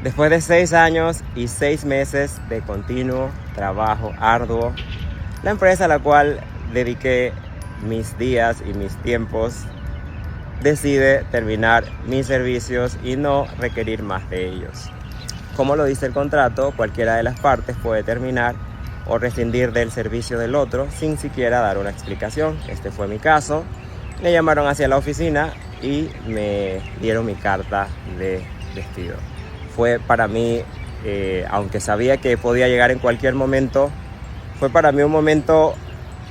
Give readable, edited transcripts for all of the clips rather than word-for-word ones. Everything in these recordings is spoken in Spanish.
Después de 6 años y 6 meses de continuo trabajo arduo, la empresa a la cual dediqué mis días y mis tiempos decide terminar mis servicios y no requerir más de ellos. Como lo dice el contrato, cualquiera de las partes puede terminar o rescindir del servicio del otro sin siquiera dar una explicación. Este fue mi caso. Me llamaron hacia la oficina y me dieron mi carta de despido. Fue para mí, aunque sabía que podía llegar en cualquier momento, fue para mí un momento,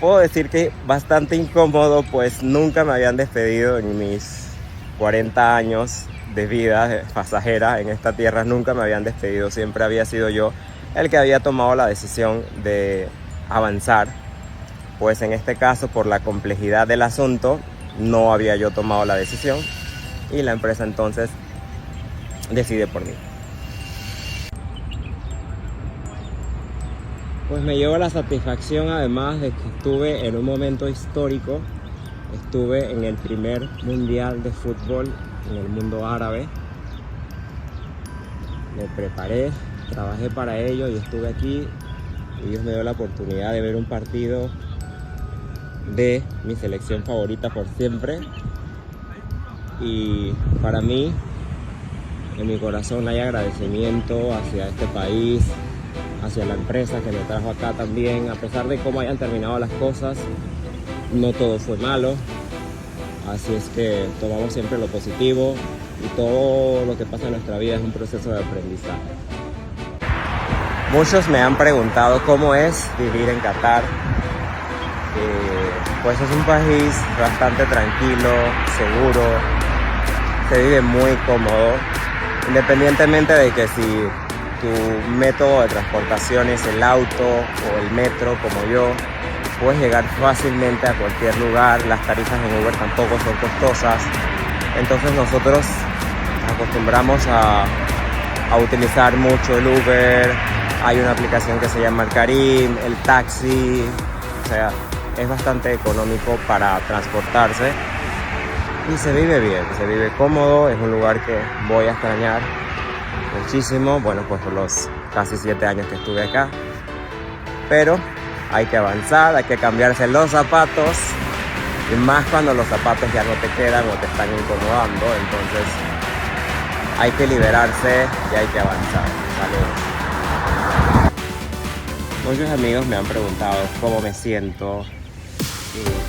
puedo decir que bastante incómodo, pues nunca me habían despedido en mis 40 años de vida pasajera en esta tierra, nunca me habían despedido, siempre había sido yo el que había tomado la decisión de avanzar, pues en este caso por la complejidad del asunto no había yo tomado la decisión y la empresa entonces decide por mí. Pues me llevo la satisfacción además de que estuve en un momento histórico, estuve en el primer mundial de fútbol en el mundo árabe, me preparé, trabajé para ello y estuve aquí y Dios me dio la oportunidad de ver un partido de mi selección favorita por siempre y para mí en mi corazón hay agradecimiento hacia este país, hacia la empresa que me trajo acá también. A pesar de cómo hayan terminado las cosas, no todo fue malo, así es que tomamos siempre lo positivo y todo lo que pasa en nuestra vida es un proceso de aprendizaje. Muchos me han preguntado cómo es vivir en Qatar. Pues es un país bastante tranquilo, seguro, se vive muy cómodo, independientemente de que si tu método de transportación es el auto o el metro como yo, puedes llegar fácilmente a cualquier lugar, las tarifas en Uber tampoco son costosas, entonces nosotros acostumbramos a utilizar mucho el Uber, hay una aplicación que se llama el Carim, el taxi, o sea, es bastante económico para transportarse y se vive bien, se vive cómodo, es un lugar que voy a extrañar muchísimo, bueno, pues por los casi 7 años que estuve acá, pero hay que avanzar, hay que cambiarse los zapatos y más cuando los zapatos ya no te quedan o te están incomodando, entonces hay que liberarse y hay que avanzar. Saludos. Muchos amigos me han preguntado cómo me siento,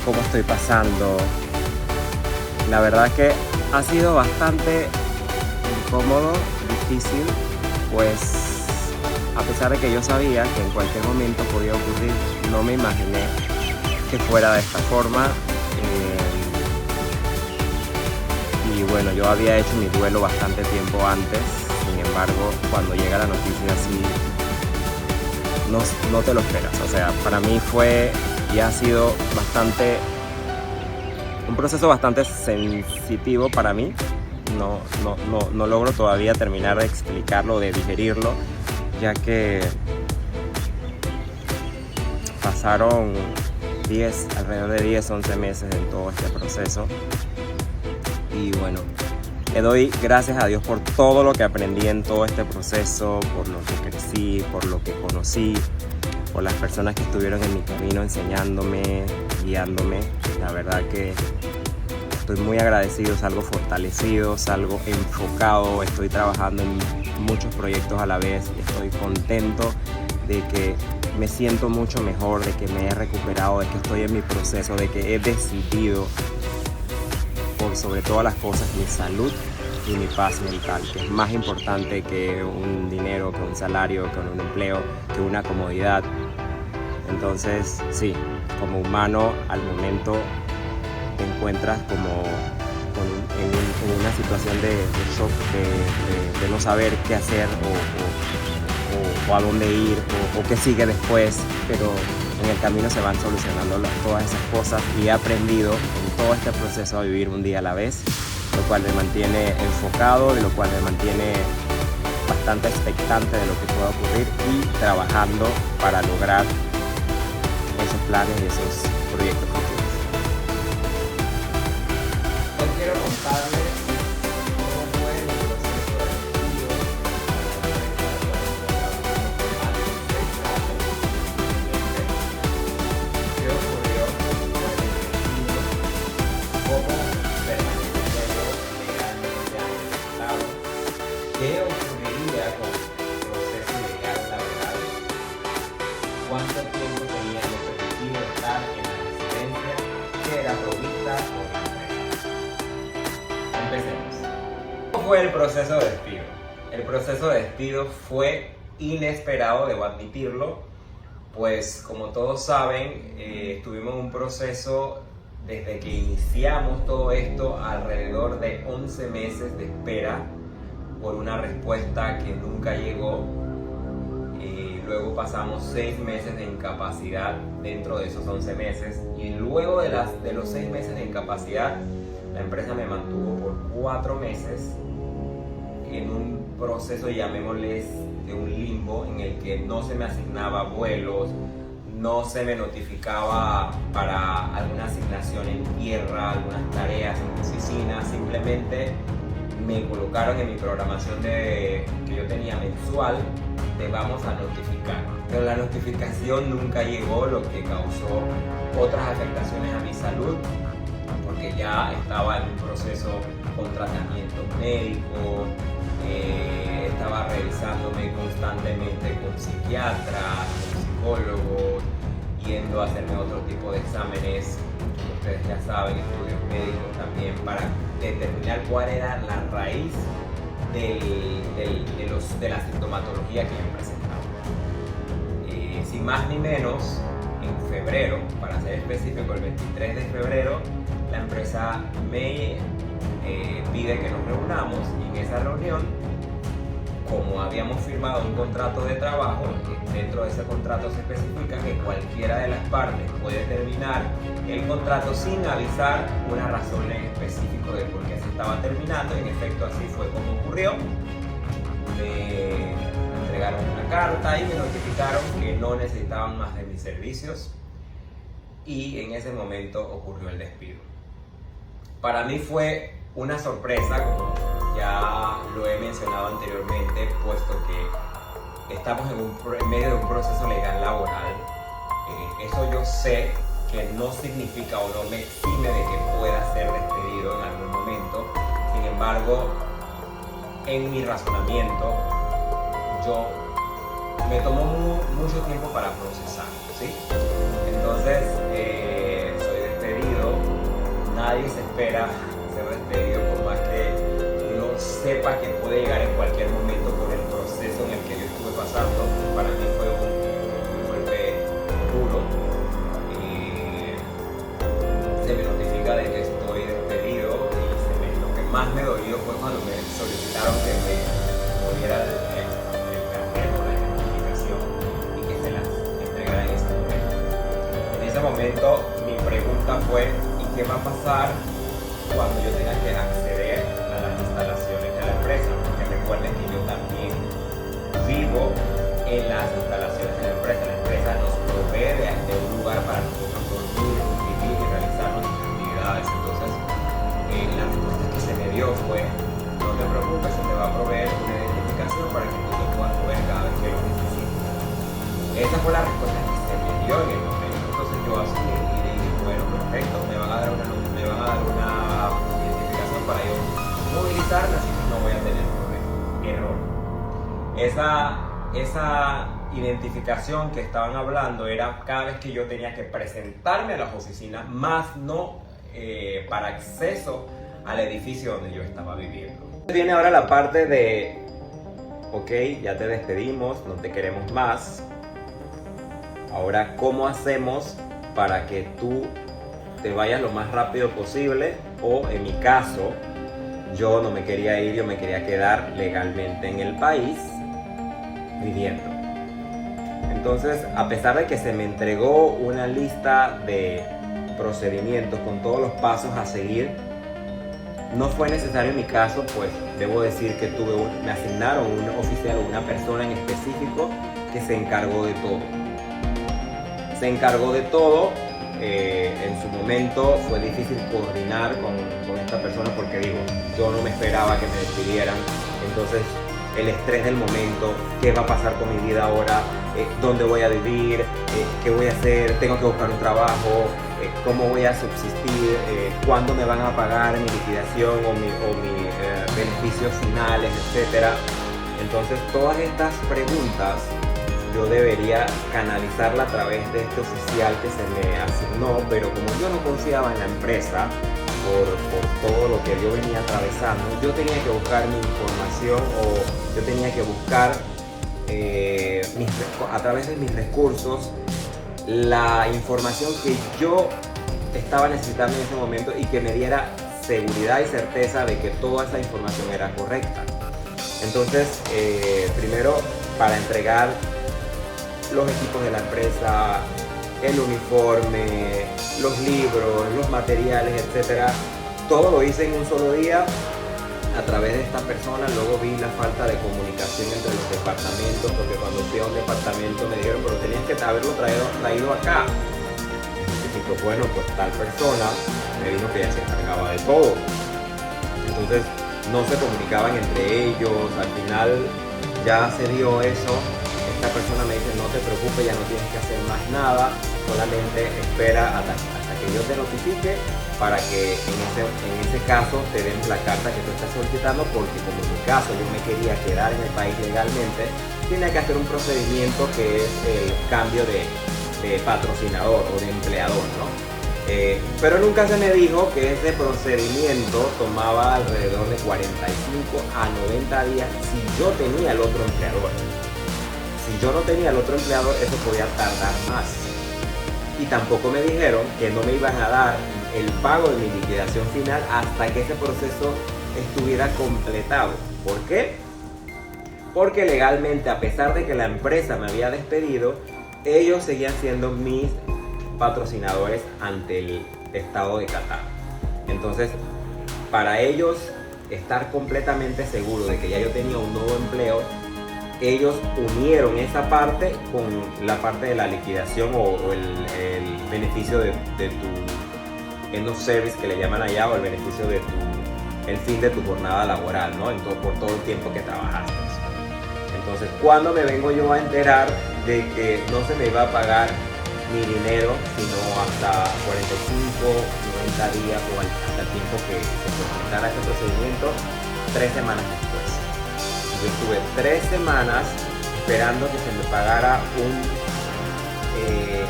cómo estoy pasando. La verdad que ha sido bastante incómodo, difícil, pues a pesar de que yo sabía que en cualquier momento podía ocurrir, no me imaginé que fuera de esta forma. Y bueno, yo había hecho mi duelo bastante tiempo antes, sin embargo, cuando llega la noticia así, no te lo esperas. O sea, para mí fue y ha sido un proceso bastante sensitivo para mí. No logro todavía terminar de explicarlo, de digerirlo, ya que pasaron alrededor de 10, 11 meses en todo este proceso. Y bueno, le doy gracias a Dios por todo lo que aprendí en todo este proceso, por lo que crecí, por lo que conocí, por las personas que estuvieron en mi camino enseñándome, guiándome. La verdad que estoy muy agradecido, salgo fortalecido, salgo enfocado, estoy trabajando en muchos proyectos a la vez y estoy contento de que me siento mucho mejor, de que me he recuperado, de que estoy en mi proceso, de que he decidido por sobre todas las cosas mi salud y mi paz mental, que es más importante que un dinero, que un salario, que un empleo, que una comodidad. Entonces, sí, como humano al momento te encuentras como en una situación de shock, de no saber qué hacer o a dónde ir o qué sigue después, pero en el camino se van solucionando todas esas cosas y he aprendido en todo este proceso a vivir un día a la vez, lo cual me mantiene enfocado, de lo cual me mantiene bastante expectante de lo que pueda ocurrir y trabajando para lograr esos planes y esos proyectos futuros. Hoy quiero contarles cómo fue el proceso de despido ¿qué ocurriría con el proceso legal laboral? ¿Cuánto tiempo tenía yo permitido estar en la residencia que era provista por la empresa? Empecemos. ¿Cómo fue el proceso de despido? El proceso de despido fue inesperado, debo admitirlo, pues como todos saben, estuvimos en un proceso desde que iniciamos todo esto alrededor de 11 meses de espera por una respuesta que nunca llegó. Luego pasamos 6 meses de incapacidad dentro de esos 11 meses y luego de los 6 meses de incapacidad la empresa me mantuvo por 4 meses en un proceso, llamémosles, de un limbo en el que no se me asignaba vuelos, no se me notificaba para alguna asignación en tierra, algunas tareas en oficina, simplemente me colocaron en mi programación que yo tenía mensual, te vamos a notificar. Pero la notificación nunca llegó, lo que causó otras afectaciones a mi salud, porque ya estaba en un proceso con tratamiento médico, estaba revisándome constantemente con psiquiatras, con psicólogos, yendo a hacerme otro tipo de exámenes, ustedes ya saben, estudios médicos también, para determinar cuál era la raíz de la sintomatología que yo presentaba. Sin más ni menos, en febrero, para ser específico, el 23 de febrero, la empresa me pide que nos reunamos y en esa reunión, como habíamos firmado un contrato de trabajo, dentro de ese contrato se especifica que cualquiera de las partes puede terminar el contrato sin avisar una razón en específico de por qué se estaba terminando. En efecto, así fue como ocurrió. Me entregaron una carta y me notificaron que no necesitaban más de mis servicios y en ese momento ocurrió el despido. Para mí fue una sorpresa, como ya lo he mencionado anteriormente, puesto que estamos en medio de un proceso legal laboral. Eso yo sé que no significa o no me exime de que pueda ser despedido en algún momento. Sin embargo, en mi razonamiento, yo me tomó mucho tiempo para procesar, ¿sí? Entonces, soy despedido, nadie se espera ser despedido, por más que uno sepa que puede llegar en cualquier momento por el proceso en el que yo estuve pasando. Para mí fue un golpe duro. Se me notifica de que estoy despedido y lo que más me dolió fue cuando me solicitaron que me volviera el carnet o la identificación y que se las entregara en ese momento. En ese momento mi pregunta fue: ¿y qué va a pasar cuando yo tenga que acceder a las instalaciones de la empresa? Porque recuerden que yo también vivo en las instalaciones de la empresa. La empresa nos provee de un lugar para nosotros dormir, vivir y realizar nuestras actividades. Entonces, la respuesta que se me dio fue: no te preocupes, se te va a proveer una identificación para que tú te puedas mover cada vez que lo necesites. Esa fue la respuesta que se me dio en el momento. Entonces yo asumí y dije: bueno, perfecto, me van a dar una identificación para yo movilizarme, así que no voy a tener error. Esa identificación que estaban hablando era cada vez que yo tenía que presentarme a las oficinas, más no para acceso al edificio donde yo estaba viviendo. Viene ahora la parte de: ok, ya te despedimos, no te queremos más. Ahora, ¿cómo hacemos para que tú te vayas lo más rápido posible? O en mi caso, yo no me quería ir, yo me quería quedar legalmente en el país viviendo. Entonces, a pesar de que se me entregó una lista de procedimientos con todos los pasos a seguir, no fue necesario en mi caso, pues debo decir que me asignaron un oficial o una persona en específico que se encargó de todo. En su momento fue difícil coordinar con esta persona porque digo, yo no me esperaba que me despidieran. Entonces el estrés del momento, qué va a pasar con mi vida ahora, dónde voy a vivir, qué voy a hacer, tengo que buscar un trabajo, cómo voy a subsistir, cuándo me van a pagar mi liquidación o mis beneficios finales, etc. Entonces todas estas preguntas yo debería canalizarla a través de este oficial que se me asignó, pero como yo no confiaba en la empresa por todo lo que yo venía atravesando, yo tenía que buscar mi información o yo tenía que buscar a través de mis recursos la información que yo estaba necesitando en ese momento y que me diera seguridad y certeza de que toda esa información era correcta. Entonces, primero, para entregar los equipos de la empresa, el uniforme, los libros, los materiales, etcétera, todo lo hice en un solo día a través de esta persona. Luego vi la falta de comunicación entre los departamentos, porque cuando fui a un departamento me dijeron, pero tenías que haberlo traído acá. Y pues bueno, pues tal persona me dijo que ya se encargaba de todo. Entonces no se comunicaban entre ellos. Al final ya se dio eso. Esta persona me dice, no te preocupes, ya no tienes que hacer más nada, solamente espera hasta que yo te notifique para que en ese caso te den la carta que tú estás solicitando, porque como en mi caso yo me quería quedar en el país legalmente, tiene que hacer un procedimiento que es el cambio de patrocinador o de empleador, ¿no? Pero nunca se me dijo que ese procedimiento tomaba alrededor de 45 a 90 días si yo tenía el otro empleador. Si yo no tenía el otro empleador, eso podía tardar más. Y tampoco me dijeron que no me iban a dar el pago de mi liquidación final hasta que ese proceso estuviera completado. ¿Por qué? Porque legalmente, a pesar de que la empresa me había despedido, ellos seguían siendo mis patrocinadores ante el estado de Qatar. Entonces, para ellos estar completamente seguros de que ya yo tenía un nuevo empleo, ellos unieron esa parte con la parte de la liquidación o el beneficio de tu end of service, que le llaman allá, o el beneficio de el fin de tu jornada laboral, ¿no? Por todo el tiempo que trabajaste. Entonces, ¿cuándo me vengo yo a enterar de que no se me iba a pagar mi dinero, sino hasta 45, 90 días o hasta el tiempo que se completara este procedimiento? 3 semanas después. Yo estuve 3 semanas esperando que se me pagara un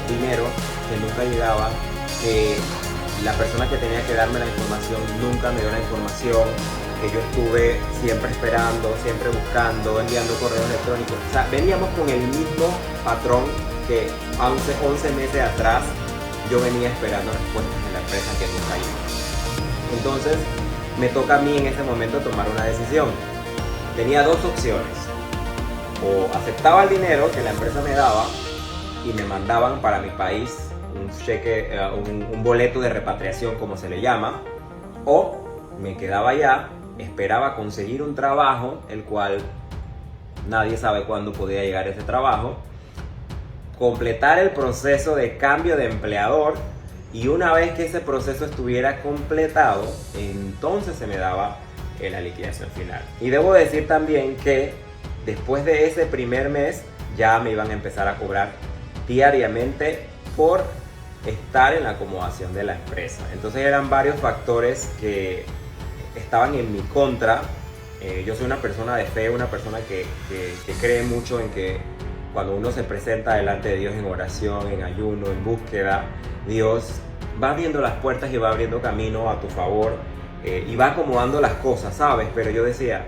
dinero que nunca llegaba, que la persona que tenía que darme la información nunca me dio la información, que yo estuve siempre esperando, siempre buscando, enviando correos electrónicos. O sea, veníamos con el mismo patrón que 11 meses atrás yo venía esperando respuestas de la empresa que nunca llegó. Entonces me toca a mí en ese momento tomar una decisión. Tenía 2 opciones: o aceptaba el dinero que la empresa me daba y me mandaban para mi país un cheque, un boleto de repatriación, como se le llama, o me quedaba allá, esperaba conseguir un trabajo, el cual nadie sabe cuándo podía llegar ese trabajo, completar el proceso de cambio de empleador, y una vez que ese proceso estuviera completado, entonces se me daba la liquidación final. Y debo decir también que después de ese primer mes ya me iban a empezar a cobrar diariamente por estar en la acomodación de la empresa. Entonces eran varios factores que estaban en mi contra. Yo soy una persona de fe, una persona que cree mucho en que cuando uno se presenta delante de Dios en oración, en ayuno, en búsqueda, Dios va abriendo las puertas y va abriendo camino a tu favor, y va acomodando las cosas, ¿sabes? Pero yo decía,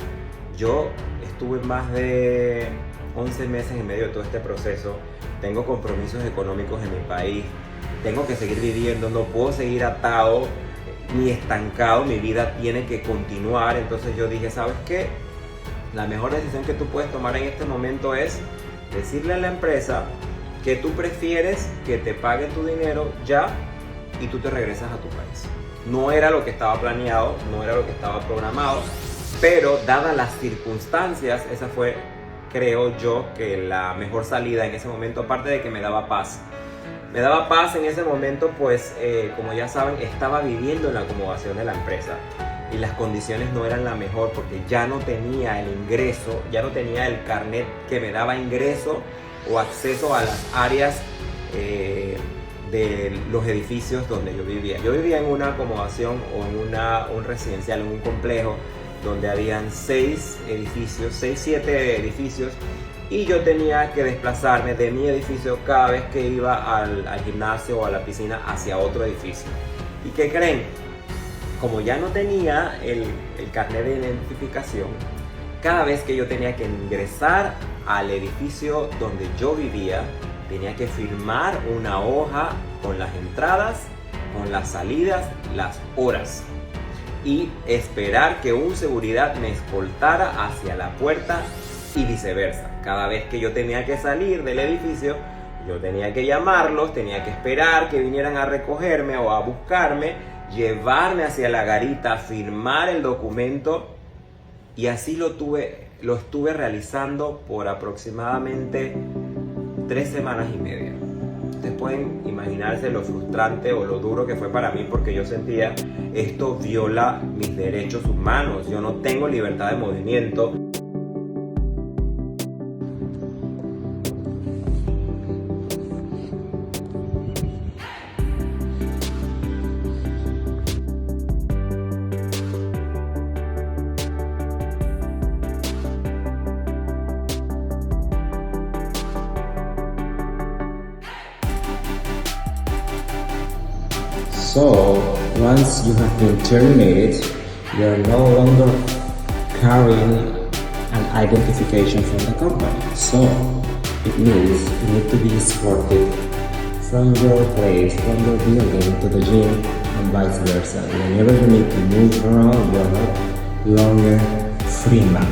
yo estuve más de 11 meses en medio de todo este proceso, tengo compromisos económicos en mi país, tengo que seguir viviendo, no puedo seguir atado ni estancado, mi vida tiene que continuar. Entonces yo dije, ¿sabes qué? La mejor decisión que tú puedes tomar en este momento es decirle a la empresa que tú prefieres que te paguen tu dinero ya y tú te regresas a tu país. No era lo que estaba planeado, no era lo que estaba programado, pero dadas las circunstancias, esa fue, creo yo, que la mejor salida en ese momento, aparte de que me daba paz. Me daba paz en ese momento, pues como ya saben, estaba viviendo en la acomodación de la empresa. y las condiciones no eran la mejor porque ya no tenía el ingreso, ya no tenía el carnet que me daba ingreso o acceso a las áreas de los edificios donde yo vivía. Yo vivía en una acomodación o en un residencial, en un complejo donde habían 7 edificios, y yo tenía que desplazarme de mi edificio cada vez que iba al gimnasio o a la piscina hacia otro edificio. ¿Y qué creen? Como ya no tenía el carnet de identificación, cada vez que yo tenía que ingresar al edificio donde yo vivía, tenía que firmar una hoja con las entradas, con las salidas, las horas, y esperar que un seguridad me escoltara hacia la puerta y viceversa. Cada vez que yo tenía que salir del edificio, yo tenía que llamarlos, tenía que esperar que vinieran a recogerme o a buscarme, llevarme hacia la garita, firmar el documento, y así lo estuve realizando por aproximadamente 3 semanas y media. Ustedes pueden imaginarse lo frustrante o lo duro que fue para mí, porque yo sentía, esto viola mis derechos humanos, yo no tengo libertad de movimiento. So, once you have been terminated, you are no longer carrying an identification from the company. So, it means you need to be escorted from your place, from your building to the gym, and vice versa. Whenever you need to move around, you are no longer free man.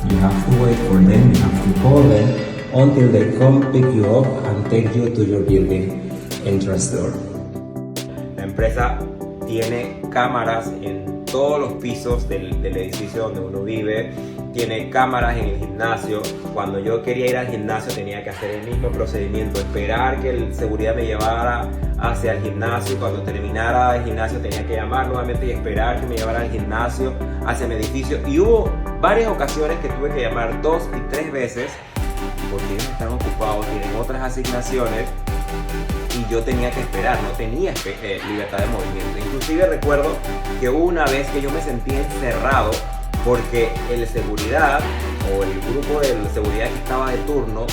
You have to wait for them, you have to call them until they come pick you up and take you to your building entrance door. La empresa tiene cámaras en todos los pisos del edificio donde uno vive, tiene cámaras en el gimnasio. Cuando yo quería ir al gimnasio tenía que hacer el mismo procedimiento, esperar que el seguridad me llevara hacia el gimnasio, y cuando terminara el gimnasio tenía que llamar nuevamente y esperar que me llevara al gimnasio hacia mi edificio. Y hubo varias ocasiones que tuve que llamar 2 y 3 veces porque ellos están ocupados, tienen otras asignaciones, y yo tenía que esperar, no tenía libertad de movimiento. Inclusive recuerdo que hubo una vez que yo me sentí encerrado porque el seguridad o el grupo de seguridad que estaba de turno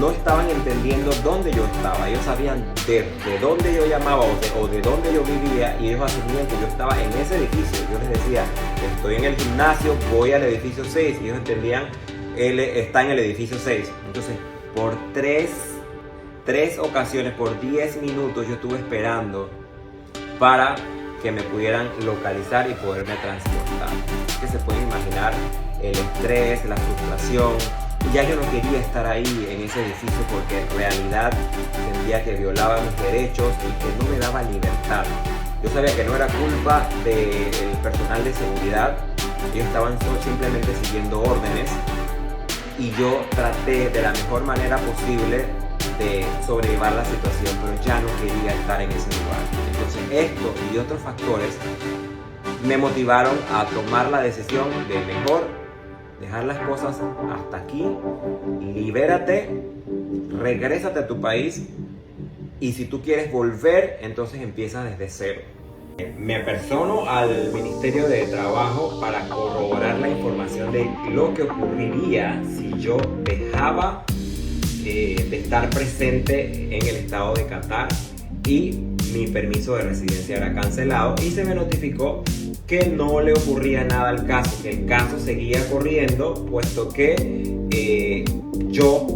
no estaban entendiendo dónde yo estaba. Ellos sabían de dónde yo llamaba o de dónde yo vivía, y ellos asumían que yo estaba en ese edificio. Yo les decía, estoy en el gimnasio, voy al edificio 6, y ellos entendían, él está en el edificio 6. Entonces, por tres ocasiones, por 10 minutos, yo estuve esperando para que me pudieran localizar y poderme transportar. Que se pueden imaginar el estrés, la frustración. Y ya yo no quería estar ahí en ese edificio porque en realidad sentía que violaba mis derechos y que no me daba libertad. Yo sabía que no era culpa del personal de seguridad, ellos estaban simplemente siguiendo órdenes, y yo traté de la mejor manera posible de sobrellevar la situación, pero ya no quería estar en ese lugar. Entonces esto y otros factores me motivaron a tomar la decisión de mejor dejar las cosas hasta aquí, libérate, regrésate a tu país, y si tú quieres volver, entonces empieza desde cero. Me persono al Ministerio de Trabajo para corroborar la información de lo que ocurriría si yo dejaba de estar presente en el estado de Qatar y mi permiso de residencia era cancelado, y se me notificó que no le ocurría nada al caso, que el caso seguía corriendo, puesto que yo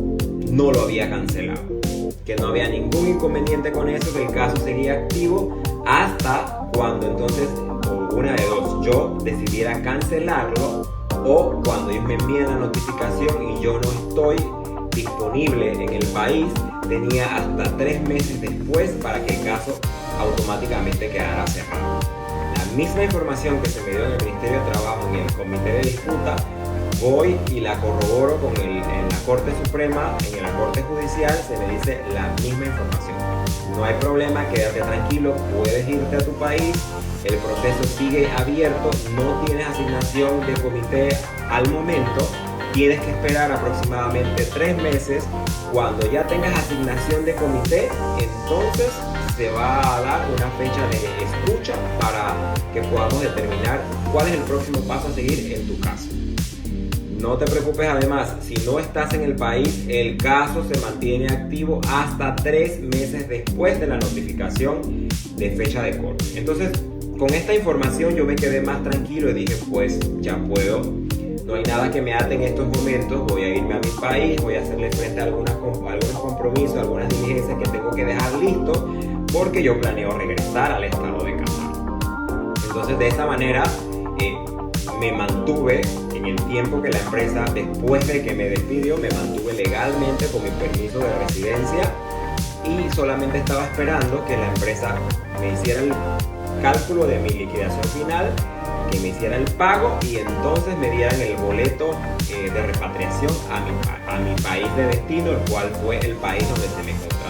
no lo había cancelado, que no había ningún inconveniente con eso, que el caso seguía activo hasta cuando entonces, o una de dos, yo decidiera cancelarlo, o cuando ellos me envían la notificación y yo no estoy disponible en el país, tenía hasta 3 meses después para que el caso automáticamente quedara cerrado. La misma información que se me dio en el Ministerio de Trabajo y en el Comité de Disputa voy y la corroboro en la Corte Suprema, en la Corte Judicial, se me dice la misma información. No hay problema, quédate tranquilo, puedes irte a tu país, el proceso sigue abierto, no tienes asignación de comité al momento, tienes que esperar aproximadamente 3 meses. Cuando ya tengas asignación de comité, entonces se va a dar una fecha de escucha para que podamos determinar cuál es el próximo paso a seguir en tu caso. No te preocupes, además, si no estás en el país, el caso se mantiene activo hasta 3 meses después de la notificación de fecha de corte. Entonces, con esta información yo me quedé más tranquilo y dije, pues ya puedo. No hay nada que me ate en estos momentos, voy a irme a mi país, voy a hacerle frente a algunos compromisos, algunas diligencias que tengo que dejar listos, porque yo planeo regresar al estado de Qatar. Entonces, de esa manera me mantuve en el tiempo que la empresa, después de que me despidió, me mantuve legalmente con mi permiso de residencia y solamente estaba esperando que la empresa me hiciera el cálculo de mi liquidación final, que me hiciera el pago y entonces me dieran el boleto de repatriación a mi país de destino, el cual fue el país donde se me contrató.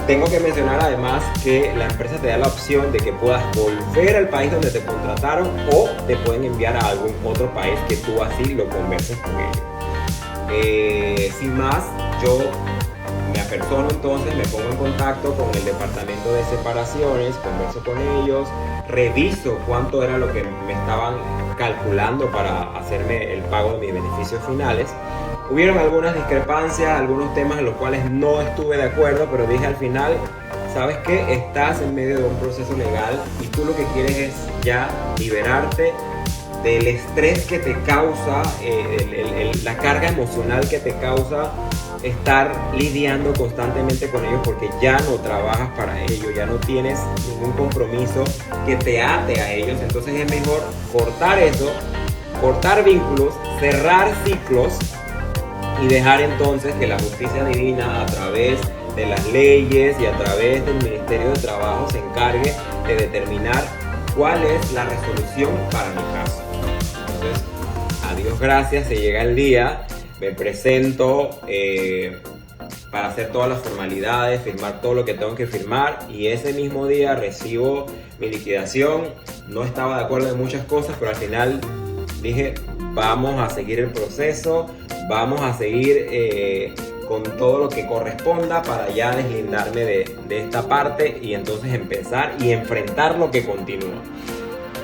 Tengo que mencionar además que la empresa te da la opción de que puedas volver al país donde te contrataron o te pueden enviar a algún otro país que tú así lo converses con ellos. Sin más, yo me apersono entonces, me pongo en contacto con el departamento de separaciones, converso con ellos, reviso cuánto era lo que me estaban calculando para hacerme el pago de mis beneficios finales. Hubieron algunas discrepancias, algunos temas en los cuales no estuve de acuerdo, pero dije al final, ¿sabes qué? Estás en medio de un proceso legal y tú lo que quieres es ya liberarte del estrés que te causa, la carga emocional que te causa estar lidiando constantemente con ellos, porque ya no trabajas para ellos, ya no tienes ningún compromiso que te ate a ellos. Entonces es mejor cortar eso, cortar vínculos, cerrar ciclos y dejar entonces que la justicia divina, a través de las leyes y a través del Ministerio de Trabajo, se encargue de determinar cuál es la resolución para mi caso. Entonces, a Dios gracias, se llega el día, me presento para hacer todas las formalidades, firmar todo lo que tengo que firmar, y ese mismo día recibo mi liquidación. No estaba de acuerdo en muchas cosas, pero al final dije, vamos a seguir el proceso, vamos a seguir con todo lo que corresponda para ya deslindarme de esta parte y entonces empezar y enfrentar lo que continúa.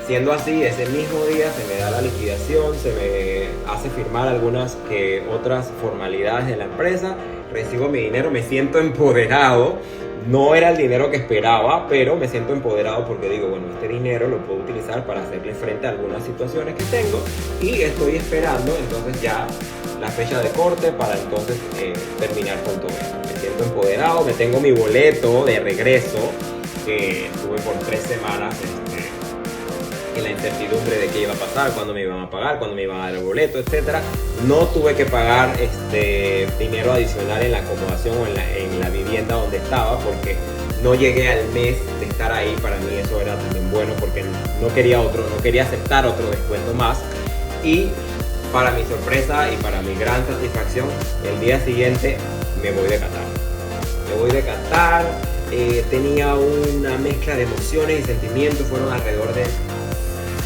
Siendo así, ese mismo día se me da la liquidación, se me hace firmar algunas otras formalidades de la empresa, recibo mi dinero, me siento empoderado. No era el dinero que esperaba, pero me siento empoderado porque digo, bueno, este dinero lo puedo utilizar para hacerle frente a algunas situaciones que tengo, y estoy esperando entonces ya la fecha de corte para entonces terminar con todo esto. Me siento empoderado, me tengo mi boleto de regreso, que estuve por 3 semanas en la incertidumbre de qué iba a pasar, cuándo me iban a pagar, cuándo me iban a dar el boleto, etc. No tuve que pagar dinero adicional en la acomodación o en la vivienda donde estaba, porque no llegué al mes de estar ahí. Para mí eso era también bueno, porque no quería aceptar otro descuento más. Y para mi sorpresa y para mi gran satisfacción, el día siguiente me voy de Qatar. Tenía una mezcla de emociones y sentimientos. Fueron alrededor de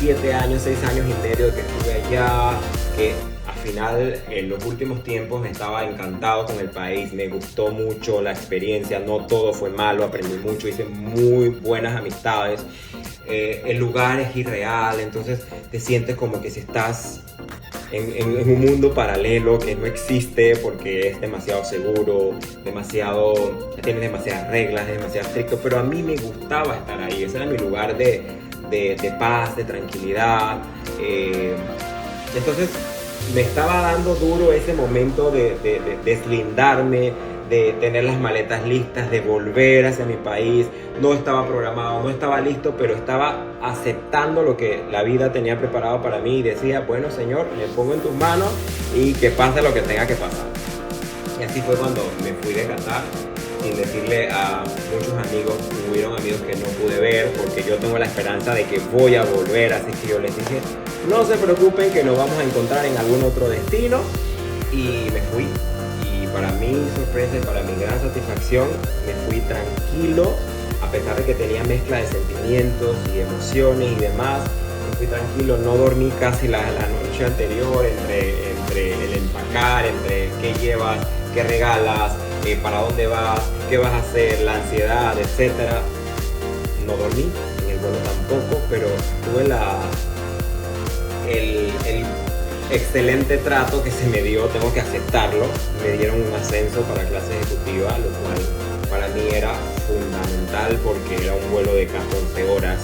6 años y medio que estuve allá, que al final, en los últimos tiempos, estaba encantado con el país, me gustó mucho la experiencia, no todo fue malo, aprendí mucho, hice muy buenas amistades. El lugar es irreal, entonces te sientes como que si estás en un mundo paralelo que no existe, porque es demasiado seguro, tiene demasiadas reglas, es demasiado estricto, pero a mí me gustaba estar ahí. Ese era mi lugar de paz, de tranquilidad. Entonces me estaba dando duro ese momento de deslindarme, de tener las maletas listas, de volver hacia mi país. No estaba programado, no estaba listo, pero estaba aceptando lo que la vida tenía preparado para mí, y decía, bueno, Señor, me pongo en tus manos y que pase lo que tenga que pasar. Y así fue cuando me fui de Qatar, sin decirle a muchos amigos. Hubieron amigos que no pude ver porque yo tengo la esperanza de que voy a volver, así que yo les dije, no se preocupen que nos vamos a encontrar en algún otro destino. Y me fui. Y para mi sorpresa y para mi gran satisfacción, me fui tranquilo, a pesar de que tenía mezcla de sentimientos y emociones y demás. Me fui tranquilo, no dormí casi la noche anterior entre el empacar, entre qué llevas, qué regalas, para dónde vas, qué vas a hacer, la ansiedad, etc. No dormí, en el vuelo tampoco, pero tuve el excelente trato que se me dio, tengo que aceptarlo. Me dieron un ascenso para clase ejecutiva, lo cual para mí era fundamental porque era un vuelo de 14 horas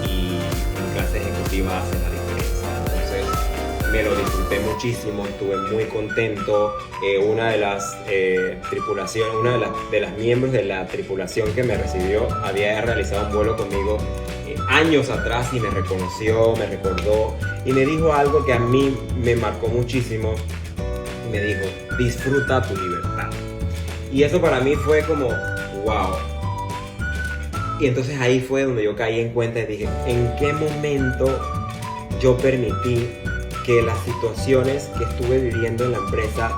y en clase ejecutiva hace la diferencia. Entonces me lo disfruté muchísimo, estuve muy contento. Una de las tripulaciones, una de las miembros de la tripulación que me recibió había realizado un vuelo conmigo años atrás y me reconoció, me recordó y me dijo algo que a mí me marcó muchísimo. Me dijo: disfruta tu libertad. Y eso para mí fue como wow. Y entonces ahí fue donde yo caí en cuenta y dije: ¿en qué momento yo permití que las situaciones que estuve viviendo en la empresa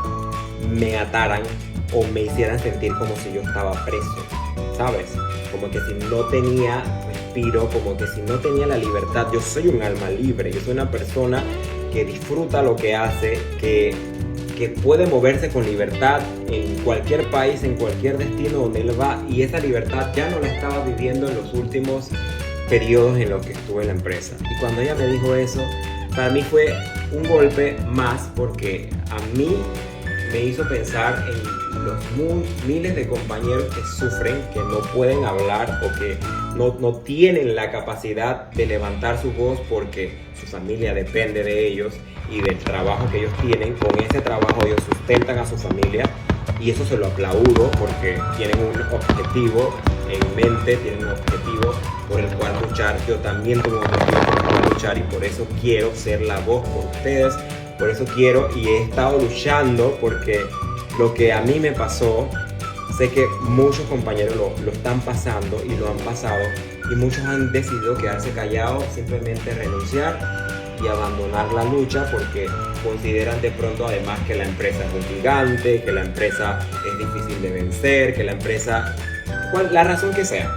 me ataran o me hicieran sentir como si yo estaba preso? ¿Sabes? Como que si no tenía respiro, como que si no tenía la libertad. Yo soy un alma libre, yo soy una persona que disfruta lo que hace, que puede moverse con libertad en cualquier país, en cualquier destino donde él va, y esa libertad ya no la estaba viviendo en los últimos periodos en los que estuve en la empresa. Y cuando ella me dijo eso, para mí fue un golpe más, porque a mí me hizo pensar en los miles de compañeros que sufren, que no pueden hablar o que no tienen la capacidad de levantar su voz porque su familia depende de ellos y del trabajo que ellos tienen. Con ese trabajo ellos sustentan a su familia y eso se lo aplaudo porque tienen un objetivo en mente, tienen un objetivo por el cual luchar. Yo también tengo un objetivo por el cual luchar y por eso quiero ser la voz por ustedes. Por eso quiero y he estado luchando, porque lo que a mí me pasó, sé que muchos compañeros lo están pasando y lo han pasado, y muchos han decidido quedarse callados, simplemente renunciar y abandonar la lucha porque consideran de pronto además que la empresa es un gigante, que la empresa es difícil de vencer, que la empresa, la razón que sea.